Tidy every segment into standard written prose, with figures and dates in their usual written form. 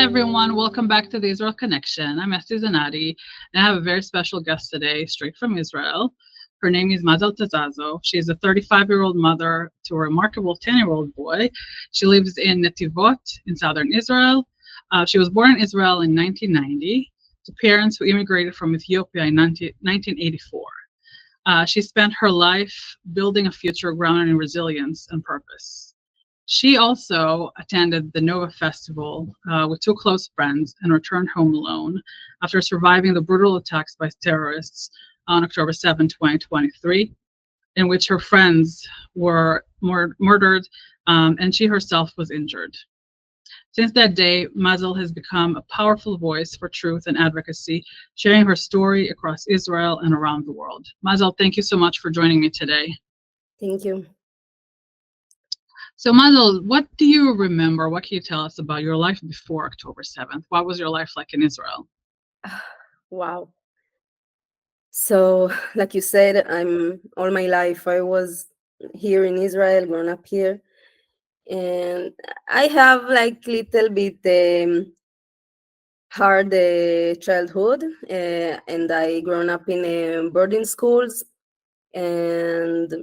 everyone. Welcome back to the Israel Connection. I'm Esti Zenati, and I have a very special guest today, straight from Israel. Her name is Mazal Tazazo. She is a 35-year-old mother to a remarkable 10-year-old boy. She lives in Netivot in southern Israel. She was born in Israel in 1990 to parents who immigrated from Ethiopia in 1984. She spent her life building a future grounded in resilience and purpose. She also attended the Nova Festival with two close friends and returned home alone after surviving the brutal attacks by terrorists on October 7, 2023, in which her friends were murdered and she herself was injured. Since that day, Mazel has become a powerful voice for truth and advocacy, sharing her story across Israel and around the world. Mazel, thank you so much for joining me today. Thank you. So, Mazel, what do you remember? What can you tell us about your life before October 7th? What was your life like in Israel? Wow. So, like you said, I'm all my life I was here in Israel, grown up here, and I have like little bit hard childhood, and I grown up in boarding schools, and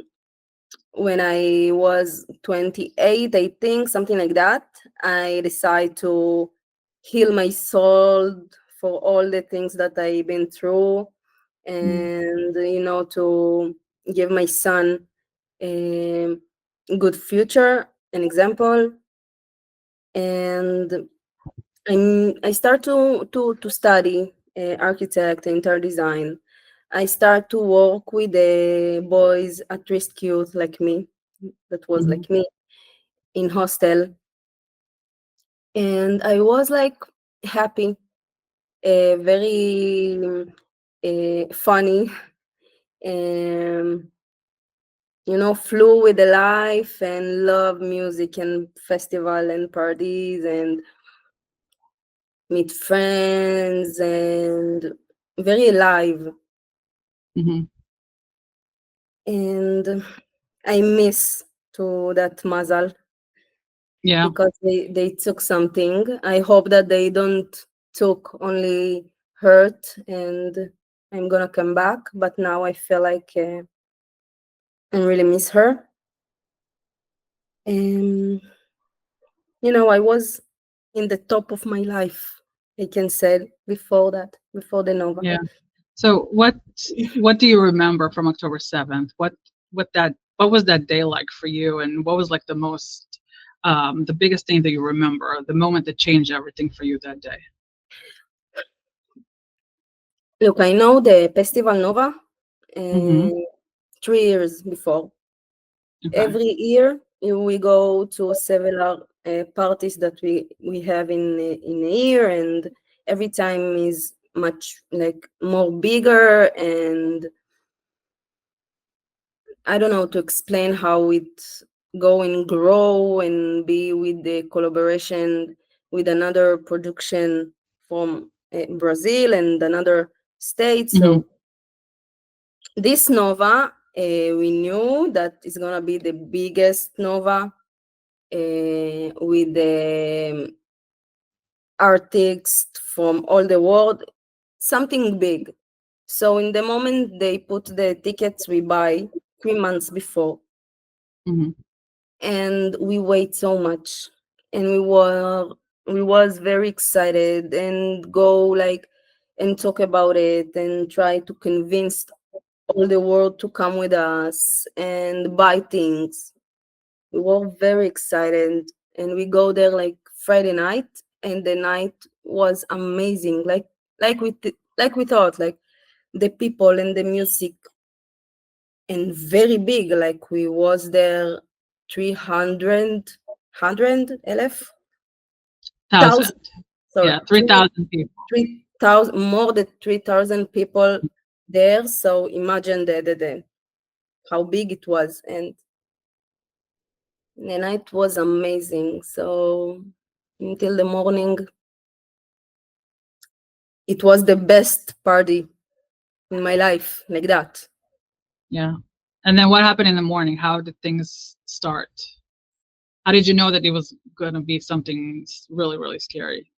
when I was 28, I think, something like that, I decided to heal my soul for all the things that I've been through, and to give my son a good future, an example. And I start to study architect and interior design. I start to work with the boys at risk youth like me, that was Mhm. like me, in hostel, and I was like happy, very funny, um, flew with the life and love music and festival and parties and meet friends and very alive. Mhm. And I miss to that Mazal Yeah. because they took something. I hope that they don't took only hurt, and I'm gonna come back. But now I feel like I really miss her. And I was in the top of my life, I can say, before that, before the Nova. Yeah. So, what do you remember from October 7th? What was that day like for you, and what was like the biggest thing that you remember, the moment that changed everything for you that day? Look, I know the Festival Nova uh, Mm-hmm. 3 years before. Okay. Every year we go to several parties that we have in a year, and every time is much like more bigger, and I don't know to explain how it go and grow and be with the collaboration with another production from Brazil and another state. Mm-hmm. So this Nova, we knew that it's gonna be the biggest Nova with the artists from all the world, something big. So in the moment they put the tickets, we buy 3 months before, Mm-hmm. and we wait so much, and we was very excited and go like and talk about it and try to convince all the world to come with us and buy things. We were very excited, and we go there like Friday night, and the night was amazing. Like we thought, like the people and the music, and very big. Like we was there 300, 1,000. sorry, Yeah, 3,000 people. 3,000, more than 3,000 people there. So imagine the how big it was, and the night was amazing. So until the morning, it was the best party in my life, like that. Yeah. And then what happened in the morning? How did things start? How did you know that it was going to be something really, really scary?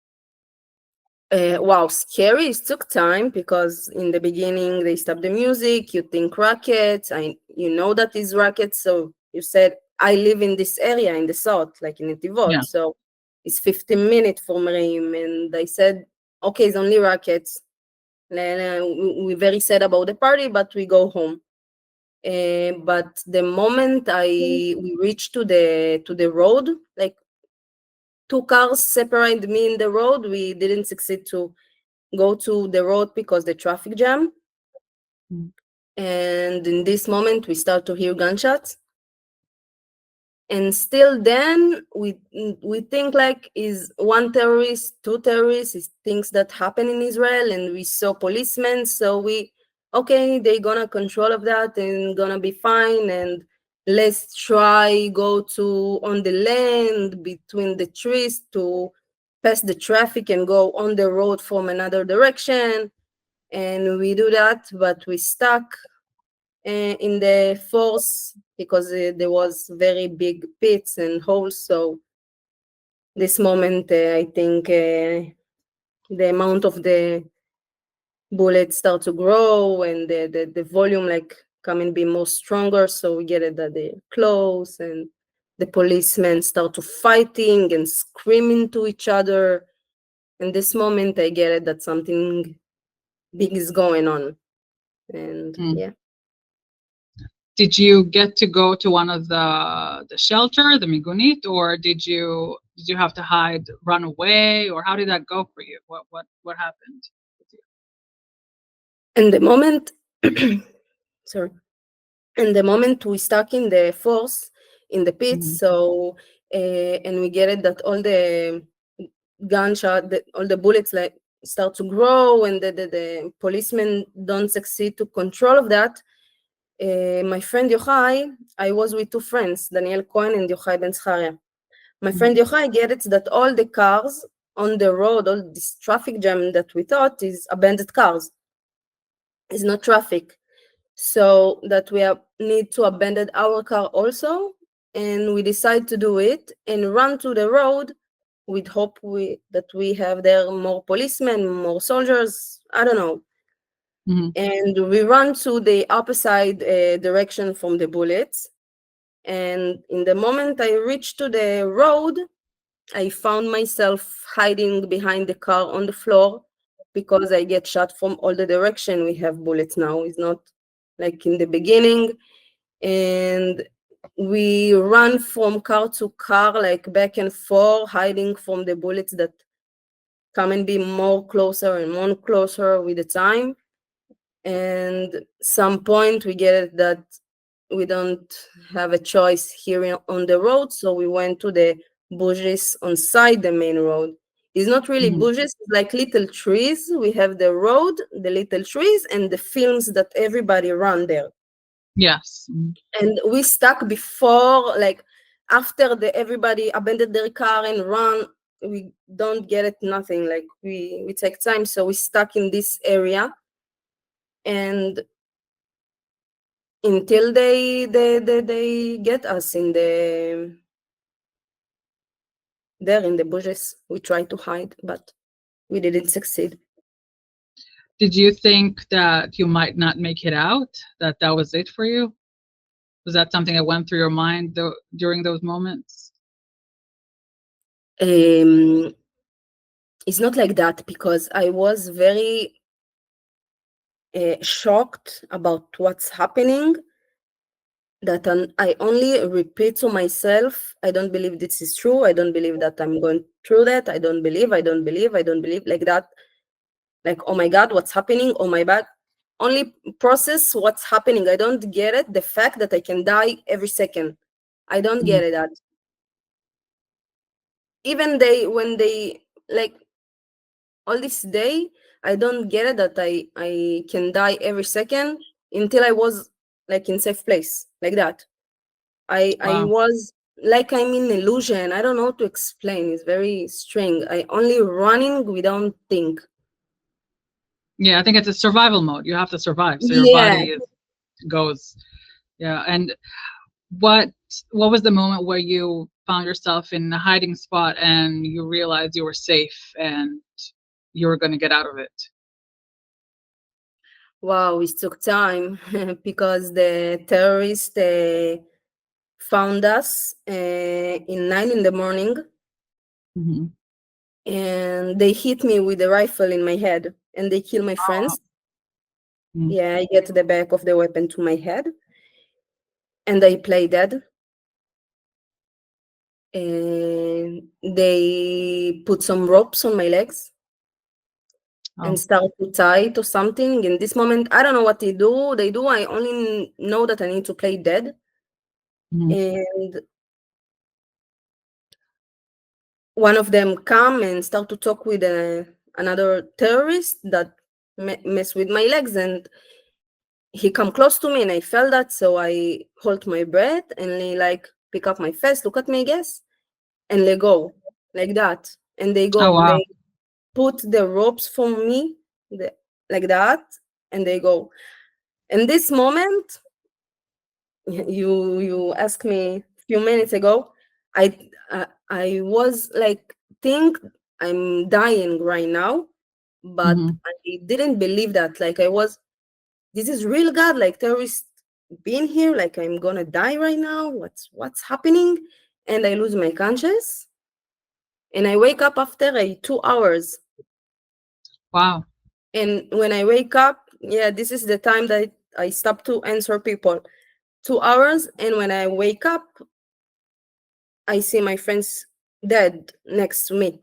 Wow, scary. It took time because in the beginning they stopped the music. You think rackets. You know that is rackets. So you said I live in this area in the south, like in Netivot. Yeah. So it's 15 minutes from Reim, and I said, okay, it's only rackets. We very sad about the party, but we go home. But the moment we reached to the road, like two cars separate me in the road, we didn't succeed to go to the road because the traffic jam. Mm. And in this moment, we start to hear gunshots. And still then we think like is one terrorist, two terrorists, is things that happen in Israel, and we saw policemen, so we okay, they gonna control of that and gonna be fine, and let's try go to on the land between the trees to pass the traffic and go on the road from another direction. And we do that, but we stuck in the force because there was very big pits and holes. So this moment, I think the amount of the bullets start to grow, and the volume like come and be more stronger. So we get it that they close, and the policemen start to fighting and screaming to each other. In this moment, I get it that something big is going on. And Mm. yeah. Did you get to go to one of the shelter, the migunit, or did you have to hide, run away, or how did that go for you? What happened with you? And the moment, sorry, and the moment we stuck in the force in the pits, Mm-hmm. so and we get it that all the gunshot, all the bullets like start to grow, and the policemen don't succeed to control of that. My friend Yochai, I was with two friends, Danielle Cohen and Yochai ben Zecharya. My friend Yochai get it that all the cars on the road, all this traffic jam that we thought is abandoned cars, is not traffic. So that we need to abandon our car also, and we decide to do it and run to the road with hope that we have there more policemen, more soldiers, I don't know. Mm-hmm. And we run to the opposite direction from the bullets. And in the moment I reached to the road, I found myself hiding behind the car on the floor because I get shot from all the direction. We have bullets now. It's not like in the beginning. And we run from car to car, like back and forth, hiding from the bullets that come and be more closer and more closer with the time. And some point we get it that we don't have a choice here on the road, so we went to the bushes on side the main road. It's not really Mm-hmm. bushes, it's like little trees. We have the road, the little trees, and the fields that everybody run there. Yes. Mm-hmm. And we stuck before, like after the everybody abandoned their car and run, we don't get it nothing, like we take time, so we stuck in this area. And until they get us in the there in the bushes, we tried to hide, but we didn't succeed. Did you think that you might not make it out? That was it for you? Was that something that went through your mind during those moments? um it's not like that because I was very shocked about what's happening, that I only repeat to myself, I don't believe this is true. I don't believe that I'm going through that. I don't believe, I don't believe, like that. Like, oh my God, what's happening? Oh my God. Only process what's happening. I don't get it. The fact that I can die every second. I don't Mm-hmm. get it. That even when they, like all this day, I don't get it that I can die every second until I was like in safe place, like that. I Wow. was like I'm in illusion. I don't know how to explain. It's very strange. I only running without think. Yeah, I think it's a survival mode. You have to survive, so your Yeah. body goes. Yeah, and what what was the moment where you found yourself in a hiding spot and you realized you were safe and you were going to get out of it? Wow, it took time because the terrorists found us in 9 in the morning, Hmm. and they hit me with a rifle in my head, and they kill my friends. Mm. Yeah, I get the back of the weapon to my head, and I play dead. And they put some ropes on my legs and Oh. start to tie to something. In this moment, I don't know what they do. I only know that I need to play dead. Mhm. And one of them come and start to talk with another terrorist that mess with my legs, and he come close to me, and I felt that, so I hold my breath, and they like pick up my face, look at me, I guess, and let go like that, and they Oh, go. wow. They put the ropes for me, like that, and they go. In this moment, you asked me a few minutes ago, I was like, think I'm dying right now, but Hmm. I didn't believe that. Like, I was, this is real, God, like terrorists being here, like I'm gonna die right now. What's happening? And I lose my conscious, and I wake up after 2 hours. Wow. And when I wake up, yeah, this is the time that I stop to answer people. 2 hours, and when I wake up, I see my friends dead next to me.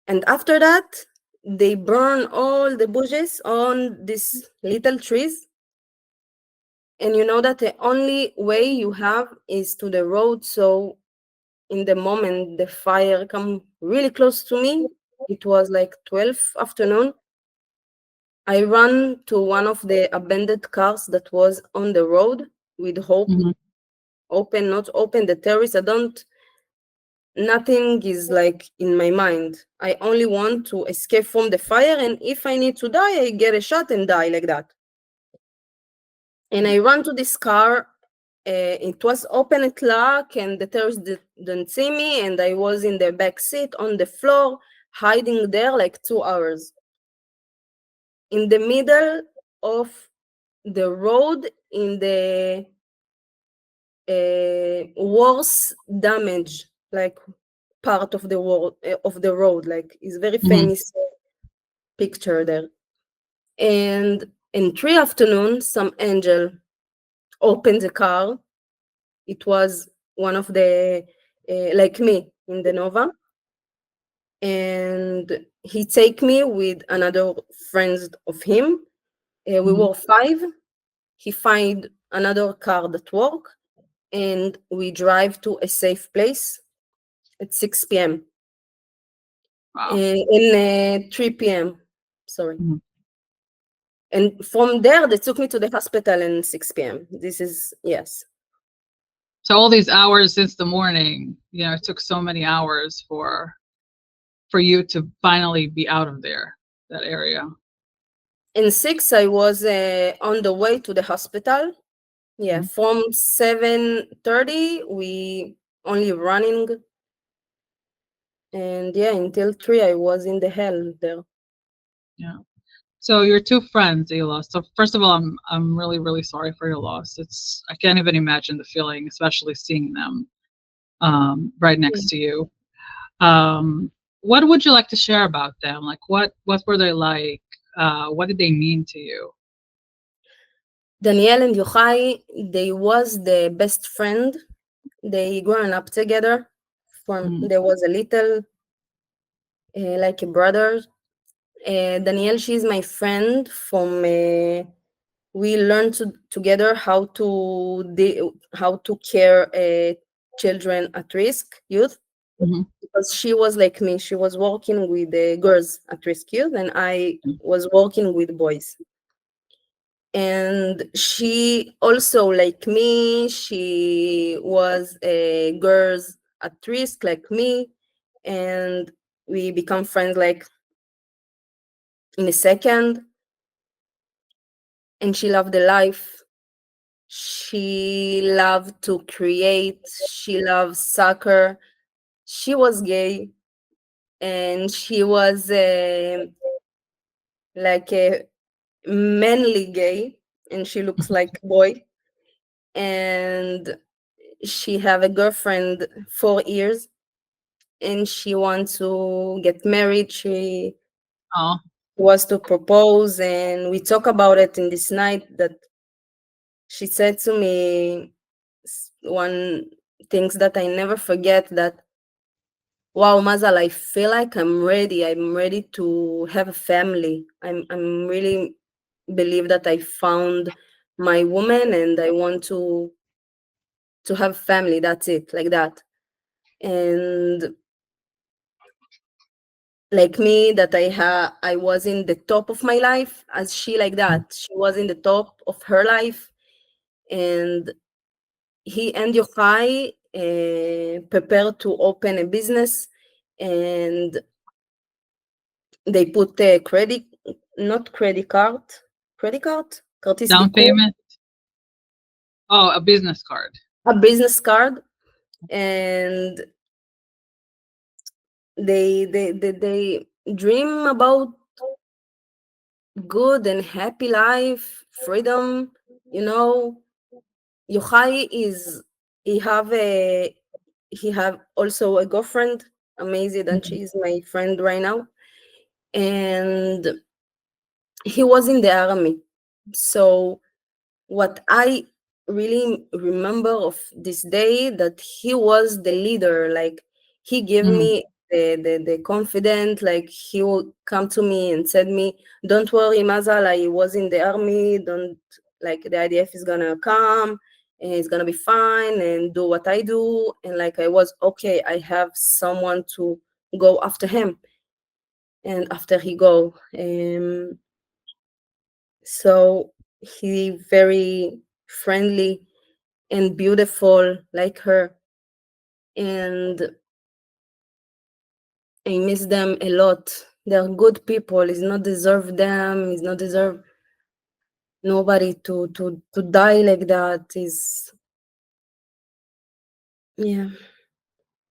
And after that, they burn all the bushes on these little trees. And you know that the only way you have is to the road. So in the moment the fire come really close to me, it was like 12 afternoon. I ran to one of the abandoned cars that was on the road with hope, Hmm. open, not open, the terrorists. I don't, nothing is like in my mind. I only want to escape from the fire, and if I need to die, I get a shot and die like that. And I ran to this car. It was open at lock, and the terrorists didn't see me, and I was in the back seat on the floor, hiding there like 2 hours in the middle of the road, in the worst damage, like part of the world of the road, like is very Hmm. famous picture there. And in 3 afternoon, some angel opened the car. It was one of the like me in the Nova, and he take me with another friends of him. We Hmm. were five. He find another car that work, and we drive to a safe place at 6 p.m. Wow. In 3 p.m. Sorry. Mhm. And from there, they took me to the hospital in 6 p.m. This is, yes. So all these hours since the morning, it took so many hours for you to finally be out of there, that area. In 6, I was on the way to the hospital. Yeah, Mhm. from 7:30, we only running. And yeah, until 3, I was in the hell there. Yeah. So your two friends that you lost. So first of all, I'm really really sorry for your loss. I can't even imagine the feeling, especially seeing them right Yeah. next to you. Um, what would you like to share about them? Like what were they like? What did they mean to you? Danielle and Yochai, they was the best friend. They grown up together. From Mm. there was a little like a brother. Danielle, she's my friend from. We learned together how to care children at risk youth, Mhm. because she was like me. She was working with the girls at risk youth, and I was working with boys. And she also, like me, she was a girls at risk like me, and we become friends like in a second. And she loved the life. She loved to create. She loved soccer. She was gay. and she was like a manly gay, and she looks like boy, and she have a girlfriend 4 years, and she wants to get married. She Oh, was to propose, and we talk about it in this night that she said to me one things that I never forget, that wow, Mazal, I feel like I'm ready. I'm ready to have a family. I'm really believe that I found my woman, and I want to have family. That's it, like that. And like me, that I was in the top of my life, as she, like that. She was in the top of her life, and he and Yochai prepared to open a business, and they put a credit, not credit card, כרטיס down ביקור, payment. Oh, a business card. a business card, and they dream about good and happy life, freedom. You know, Yochai is he have a he have also a girlfriend, amazing, and Mhm. she is my friend right now, and he was in the army. So what I really remember of this day, that he was the leader. Like, he gave Mm. me the confidence. Like, he will come to me and said me, "Don't worry, Mazal. I was in the army. Don't, like, the IDF is gonna come and it's gonna be fine, and do what I do." And like, I was okay. I have someone to go after him, and after he go, so he very friendly and beautiful like her, and I miss them a lot. They're good people. It's not deserve them. It's not deserve nobody to die like that. Is, yeah.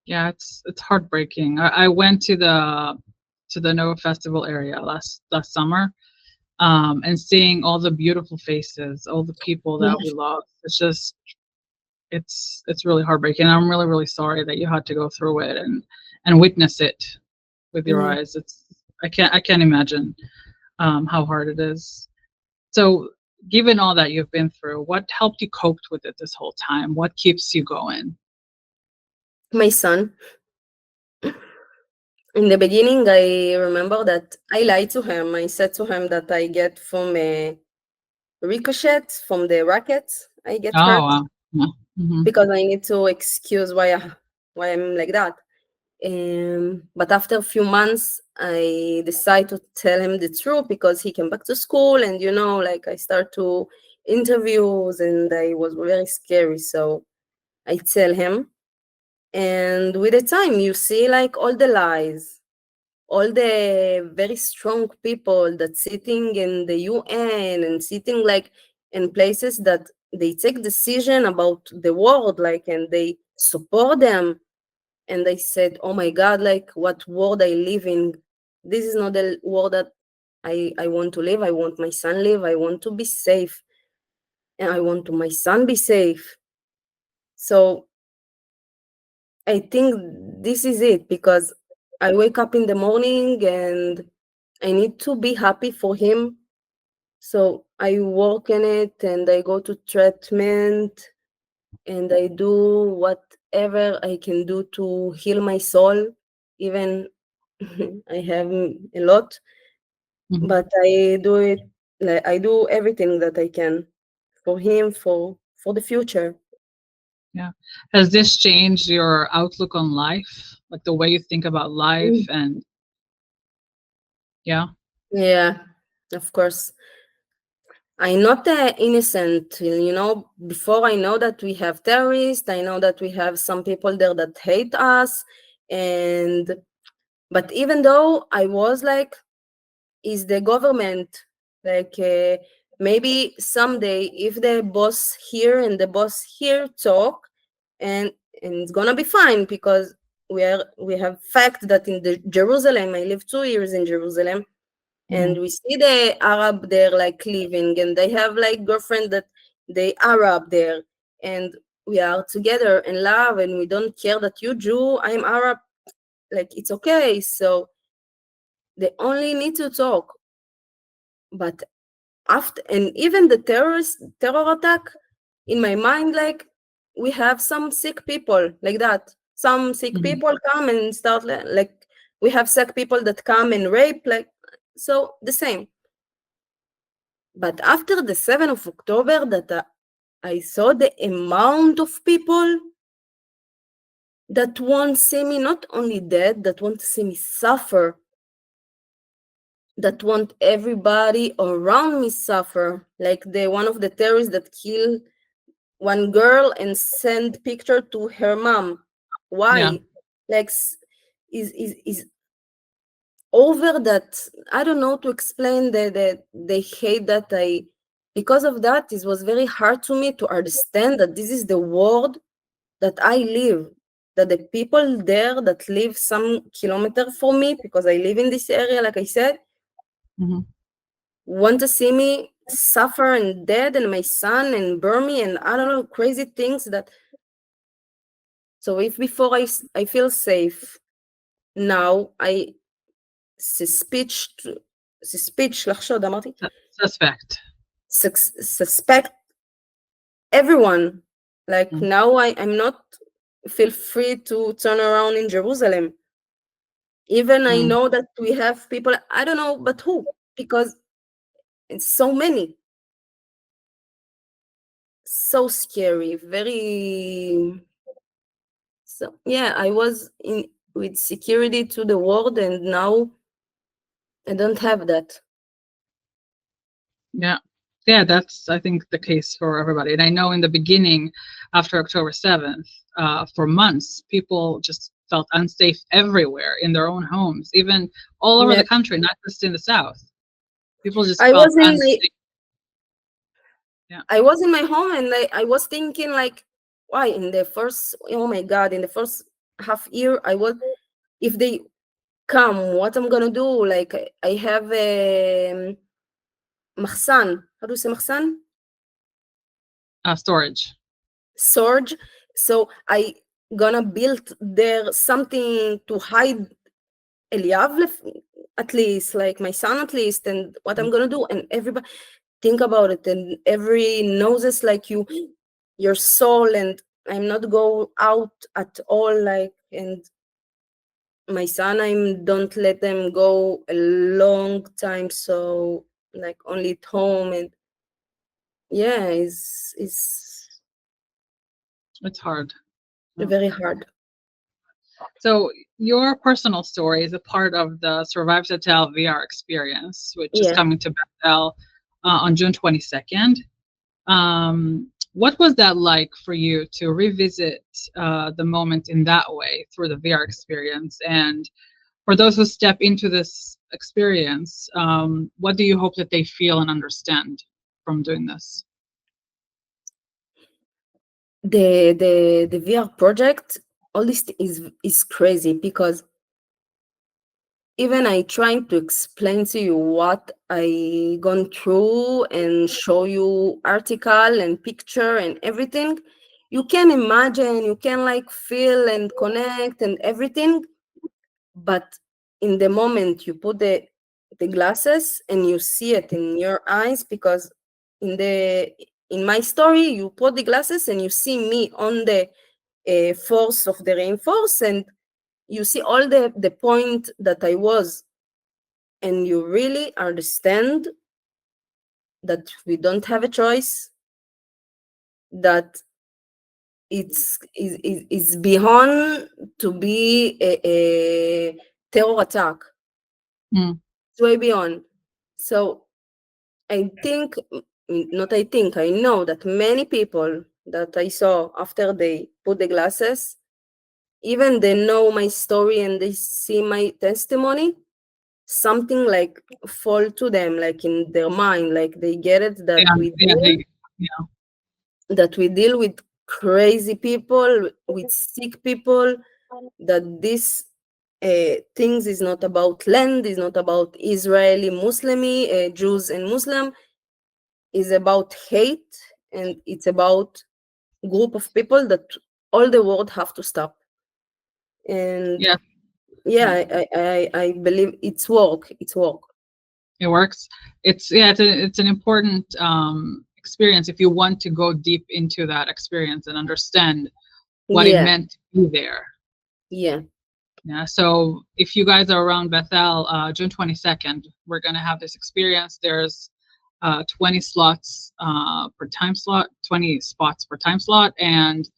Yeah, it's heartbreaking. I went to the Nova Festival area last summer, and seeing all the beautiful faces, all the people Yeah. that we lost. It's just it's really heartbreaking. I'm really really sorry that you had to go through it and witness it with your Yeah. eyes. It's I can't imagine how hard it is. So, given all that you've been through, what helped you cope with it this whole time? What keeps you going? My son. In the beginning, I remember that I lied to him. I said to him that I get from a ricochet from the rackets. I get Oh, hurt wow. Yeah. Hmm. because I need to excuse why I'm like that. But after a few months, I decided to tell him the truth, because he came back to school, and like, I start to interviews, and I was very scary. So I tell him, and with the time, you see, like, all the lies, all the very strong people that sitting in the UN and sitting, like, in places that they take decision about the world, like, and they support them. And I said, "Oh my God, like, what world I live in? This is not the world that I want to live. I want my son live. I want to be safe, and I want to my son be safe." So I think this is it, because I wake up in the morning and I need to be happy for him. So I work in it, and I go to treatment, and I do whatever I can do to heal my soul. Even I have a lot, Hmm. but I do it, like, I do everything that I can for him, for the future. Yeah. Has this changed your outlook on life, like the way you think about life? Mm. And yeah. Yeah, of course. I'm not innocent, Before, I know that we have terrorists. I know that we have some people there that hate us, and but even though I was like, is the government, like, maybe someday, if the boss here and the boss here talk, and it's gonna be fine, because we have fact that in the Jerusalem, I lived 2 years in Jerusalem, Hmm. and we see the Arab there like living, and they have like girlfriend that they Arab there, and we are together in love, and we don't care that you Jew, I'm Arab, like it's okay. So they only need to talk. But after, and even the terror attack, in my mind, like we have some sick people like that. Some sick Hmm. people come and start like we have sick people that come and rape, like so the same. But after the 7th of October, that I saw the amount of people that want to see me not only dead, that want to see me suffer, that want everybody around me suffer. Like the one of the terrorists that killed one girl and send picture to her mom. Yeah. Why? Like is over that. I don't know to explain the hate that I, because of that it was very hard to me to understand that this is the world that I live, that the people there that live some kilometer from me, because I live in this area, like I said, Hmm. want to see me suffer and dead, and my son and burn me, and I don't know, crazy things that. So if before I feel safe, now I suspect, לחשוד, אמרתי, Suspect. suspect everyone. Like Mm. now I'm not feel free to turn around in Jerusalem. Even I Mm. know that we have people, I don't know, but who? Because it's so many, so scary, very. So yeah, I was in with security to the world, and now I don't have that. Yeah. Yeah, that's, I think, the case for everybody. And I know in the beginning, after October 7th, for months, people just felt unsafe everywhere in their own homes, even all over Yeah. the country, not just in the South. People just I felt was in my unsafe. Yeah. I was in my home, and I was thinking like, why in the first, oh my god, in the first half year I was, if they come, what I'm gonna do? Like I have a mahsan. How do you say mahsan? Storage. Surge. So I gonna build there something to hide Eliav at least, like my son at least, and what I'm gonna do, and everybody think about it, and every noses like your soul, and I'm not go out at all, like, and my son, I'm don't let them go a long time, so like only at home, and yeah, is It's hard. Yeah. very hard. So your personal story is a part of the Survive to Tell VR experience, which is Yeah. coming to Bethel on June 22nd. What was that like for you to revisit the moment in that way through the VR experience? And for those who step into this experience, what do you hope that they feel and understand from doing this? The VR project, all this is crazy, because even I trying to explain to you what I gone through and show you article and picture and everything, you can imagine, you can like feel and connect and everything, but in the moment you put the glasses and you see it in your eyes, because in the in my story you put the glasses and you see me on the force of the reinforce, and you see all the point that I was, and you really understand that we don't have a choice, that is beyond to be a terror attack. Mm. It's way beyond. So I think, not I think, I know that many people that I saw after they put the glasses, even they know my story and they see my testimony, something like fall to them, like in their mind, like they get it, Yeah, yeah, that we deal with crazy people, with sick people, that this things is not about land, is not about Israeli Muslimi, Jews and Muslim, is about hate, and it's about group of people that all the world have to stop. And Yeah, yeah, yeah, I believe it's work. It's work. it works. It's an important experience if you want to go deep into that experience and understand what it Yeah, meant to be there. yeah. Yeah. So if you guys are around Bethel, June 22nd, we're gonna have this experience. There's 20 slots per time slot, 20 spots per time slot, and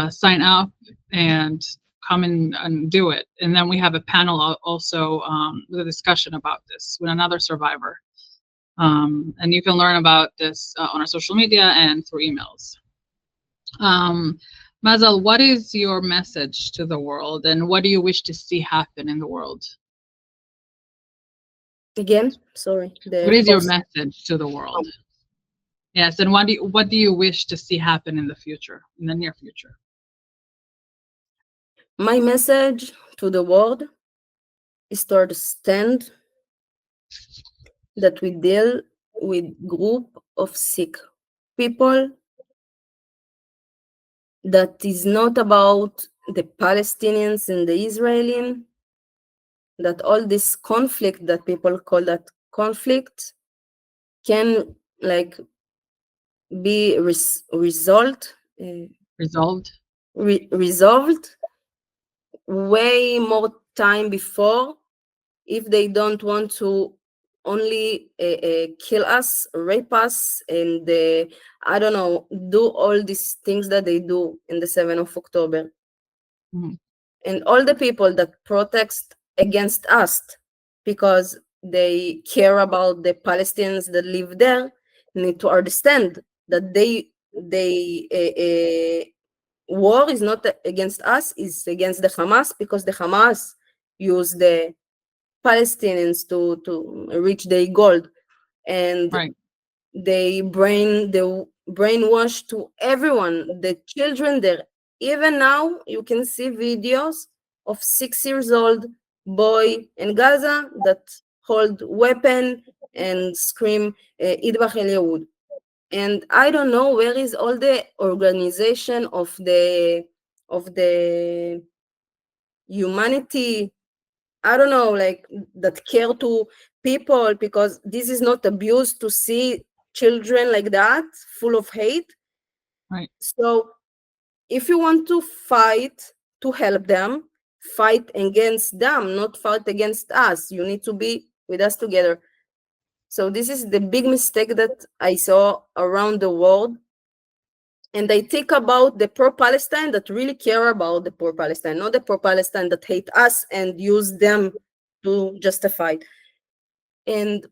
sign up and come and do it. And then we have a panel also with a discussion about this with another survivor. And you can learn about this on our social media and through emails. Um, Mazal, what is your message to the world, and what do you wish to see happen in the world? Again, sorry, What the is your first. message to the world? Yes, and what do you wish to see happen in the future, in the near future? My message to the world is to understand that we deal with group of sick people, that is not about the Palestinians and the Israelis, that all this conflict that people call that conflict can like be Resolved? resolved way more time before, if they don't want to only kill us, rape us, and I don't know, do all these things that they do in the 7th of October. Mhm. And all the people that protest against us because they care about the Palestinians that live there need to understand that war is not against us, is against the Hamas, because the Hamas use the Palestinians to reach their goal, and Right. they brainwash to everyone, the children there. Even now, you can see videos of 6 years old boy in Gaza that hold weapon and scream "Idbach el Yehud." And I don't know where is all the organization of the humanity, I don't know, like that care to people, because this is not abuse to see children like that, full of hate. Right. So if you want to fight to help them, fight against them, not fight against us. You need to be with us together. So this is the big mistake that I saw around the world. And I think about the pro-Palestine that really care about the poor Palestine, not the pro-Palestine that hate us and use them to justify. And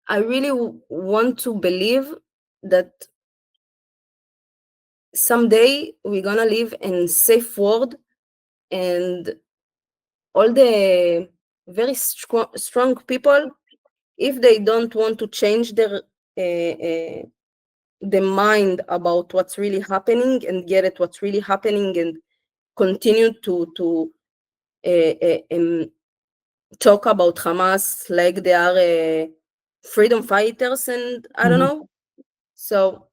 I really want to believe that someday we're gonna live in safe world, and all the very strong people, if they don't want to change the mind about what's really happening and get it what's really happening, and continue to talk about Hamas like they are freedom fighters, and I don't Hmm. know. So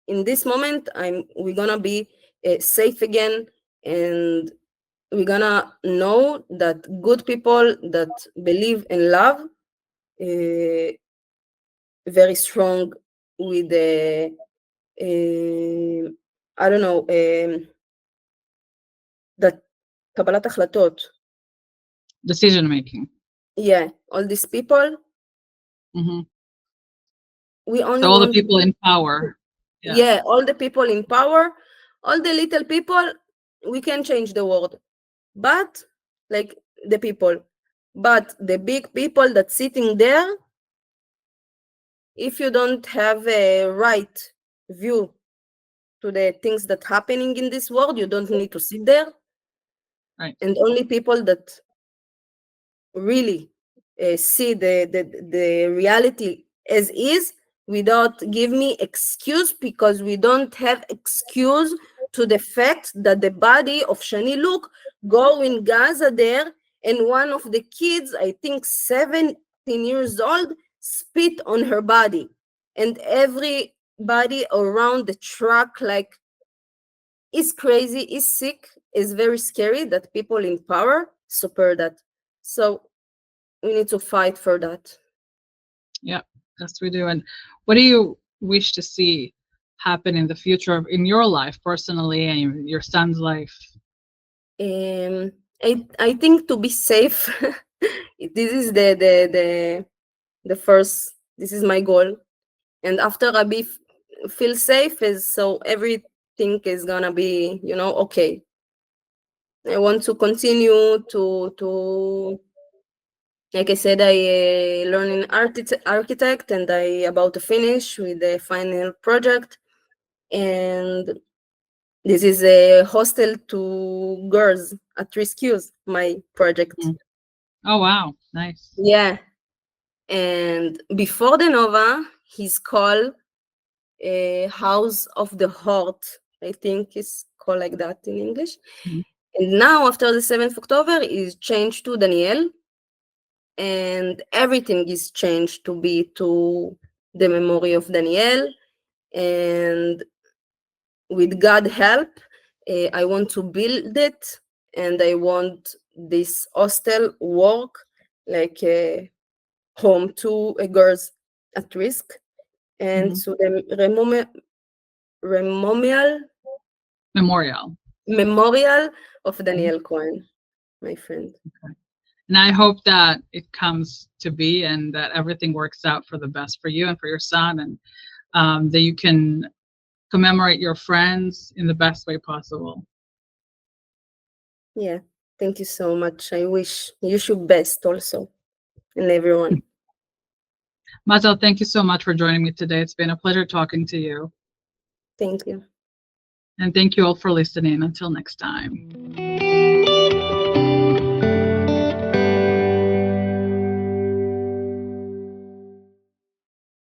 in this moment, we're gonna be safe again, and we're gonna know that good people that believe in love, uh, very strong with the I don't know, that קבלת החלטות. Decision making. Yeah, all these people, Hmm. we So only all the want, people in power. Yeah. yeah, all the people in power, all the little people, we can change the world. But like the people, but the big people that sitting there, if you don't have a right view to the things that happening in this world, you don't need to sit there. Right. And only people that really see the reality as is, without give me excuse, because we don't have excuse to the fact that the body of Shani look go in Gaza there, and one of the kids, I think 17 years old, spit on her body, and everybody around the truck like is crazy, is sick, is very scary that people in power support that. So we need to fight for that. Yeah, yes, we do. And what do you wish to see happen in the future in your life personally and your son's life? I think to be safe, this is the first. This is my goal, and after Rabbi feel safe, is so everything is gonna be okay. I want to continue to like I said, I learn in architect, and I about to finish with the final project, and this is a hostel to girls at rescues, my project. Mm. Oh, wow. Nice. Yeah. And before the Nova, he's called House of the Heart. I think it's called like that in English. Mhm. And now, after the 7th of October, is changed to Danielle. And everything is changed to be to the memory of Danielle. And with God help, I want to build it, and I want this hostel work like a home to girls at risk, and Mhm. to the memorial Memorial. memorial of Mhm. Danielle Cohen, my friend. Okay. And I hope that it comes to be and that everything works out for the best for you and for your son, and that you can commemorate your friends in the best way possible. Yeah, thank you so much. I wish you should best also, and everyone. Mazal, thank you so much for joining me today. It's been a pleasure talking to you. Thank you. And thank you all for listening. Until next time.